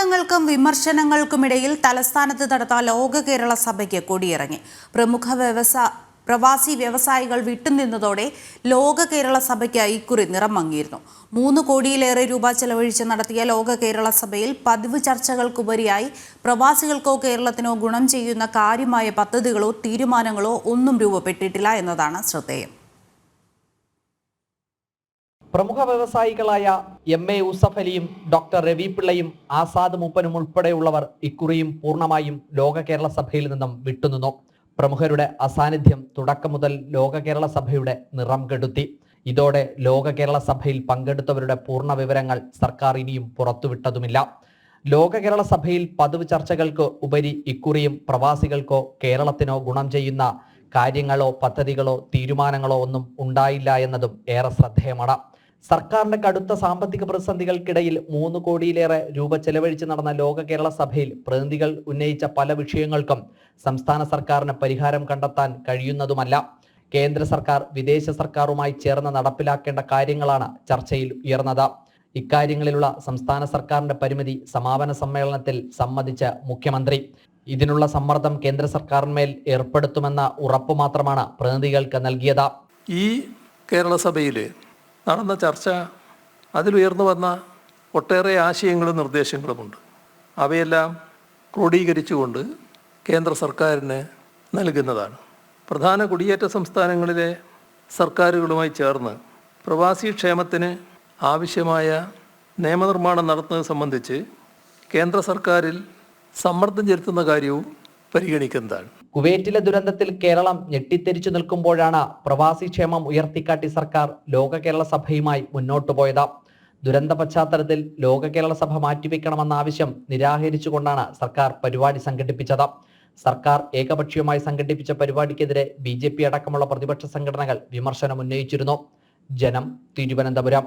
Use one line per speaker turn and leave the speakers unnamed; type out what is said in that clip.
വിവാദങ്ങൾക്കും വിമർശനങ്ങൾക്കുമിടയിൽ തലസ്ഥാനത്ത് നടന്ന ലോക കേരള സഭയ്ക്ക് കൊടിയിറങ്ങി. പ്രവാസി വ്യവസായികൾ വിട്ടുനിന്നതോടെ ലോക കേരള സഭയ്ക്ക് ഇക്കുറി നിറം മങ്ങിയിരുന്നു. 3 കോടിയിലേറെ രൂപ ചെലവഴിച്ച് നടത്തിയ ലോക കേരള സഭയിൽ പതിവ് ചർച്ചകൾക്കുപരിയായി പ്രവാസികൾക്കോ കേരളത്തിനോ ഗുണം ചെയ്യുന്ന കാര്യമായ പദ്ധതികളോ തീരുമാനങ്ങളോ ഒന്നും രൂപപ്പെട്ടിട്ടില്ല എന്നതാണ് ശ്രദ്ധേയം.
പ്രമുഖ വ്യവസായികളായ എം.എ. യൂസഫ് അലിയും ഡോക്ടർ രവി പിള്ളയും ആസാദ് മൂപ്പനും ഉൾപ്പെടെയുള്ളവർ ഇക്കുറിയും പൂർണ്ണമായും ലോക കേരള സഭയിൽ നിന്നും വിട്ടുനിന്നു. പ്രമുഖരുടെ അസാന്നിധ്യം തുടക്കം മുതൽ ലോക കേരള സഭയുടെ നിറം കെടുത്തി. ഇതോടെ ലോക കേരള സഭയിൽ പങ്കെടുത്തവരുടെ പൂർണ്ണ വിവരങ്ങൾ സർക്കാർ ഇനിയും പുറത്തുവിട്ടതുമില്ല. ലോക കേരള സഭയിൽ പതിവ് ചർച്ചകൾക്ക് ഉപരി ഇക്കുറിയും പ്രവാസികൾക്കോ കേരളത്തിനോ ഗുണം ചെയ്യുന്ന കാര്യങ്ങളോ പദ്ധതികളോ തീരുമാനങ്ങളോ ഒന്നും ഉണ്ടായില്ല എന്നതും ഏറെ ശ്രദ്ധേയമാണ്. സർക്കാരിന്റെ കടുത്ത സാമ്പത്തിക പ്രതിസന്ധികൾക്കിടയിൽ 3 കോടിയിലേറെ രൂപ ചെലവഴിച്ച് നടന്ന ലോക കേരള സഭയിൽ പ്രതിനിധികൾ ഉന്നയിച്ച പല വിഷയങ്ങൾക്കും സംസ്ഥാന സർക്കാരിന് പരിഹാരം കണ്ടെത്താൻ കഴിയുന്നതുമല്ല. കേന്ദ്ര സർക്കാർ വിദേശ സർക്കാരുമായി ചേർന്ന് നടപ്പിലാക്കേണ്ട കാര്യങ്ങളാണ് ചർച്ചയിൽ ഉയർന്നത്. ഇക്കാര്യങ്ങളിലുള്ള സംസ്ഥാന സർക്കാരിന്റെ പരിമിതി സമാപന സമ്മേളനത്തിൽ സമ്മതിച്ച മുഖ്യമന്ത്രി ഇതിനുള്ള സമ്മർദ്ദം കേന്ദ്ര സർക്കാരിന്മേൽ ഏർപ്പെടുത്തുമെന്ന ഉറപ്പ് മാത്രമാണ് പ്രതിനിധികൾക്ക് നൽകിയത്.
ഈ കേരള സഭയിൽ നടന്ന ചർച്ച അതിലുയർന്നു വന്ന ഒട്ടേറെ ആശയങ്ങളും നിർദ്ദേശങ്ങളുമുണ്ട്. അവയെല്ലാം ക്രോഡീകരിച്ചുകൊണ്ട് കേന്ദ്ര സർക്കാരിന് നൽകുന്നതാണ്. പ്രധാന കുടിയേറ്റ സംസ്ഥാനങ്ങളിലെ സർക്കാരുകളുമായി ചേർന്ന് പ്രവാസി ക്ഷേമത്തിന് ആവശ്യമായ നിയമനിർമ്മാണം നടത്തുന്നത് സംബന്ധിച്ച് കേന്ദ്ര സർക്കാരിൽ സമ്മർദ്ദം ചെലുത്തുന്ന കാര്യവും പരിഗണിക്കുന്നതാണ്.
കുവൈറ്റിലെ ദുരന്തത്തിൽ കേരളം ഞെട്ടിത്തെരിച്ചു നിൽക്കുമ്പോഴാണ് പ്രവാസി ക്ഷേമം ഉയർത്തിക്കാട്ടി സർക്കാർ ലോക കേരള സഭയുമായി മുന്നോട്ടു പോയത്. ദുരന്ത പശ്ചാത്തലത്തിൽ ലോക കേരള സഭ മാറ്റിവെക്കണമെന്ന ആവശ്യം നിരാകരിച്ചുകൊണ്ടാണ് സർക്കാർ പരിപാടി സംഘടിപ്പിച്ചത്. സർക്കാർ ഏകപക്ഷീയമായി സംഘടിപ്പിച്ച പരിപാടിക്കെതിരെ BJP അടക്കമുള്ള പ്രതിപക്ഷ സംഘടനകൾ വിമർശനം ഉന്നയിച്ചിരുന്നു. ജനം, തിരുവനന്തപുരം.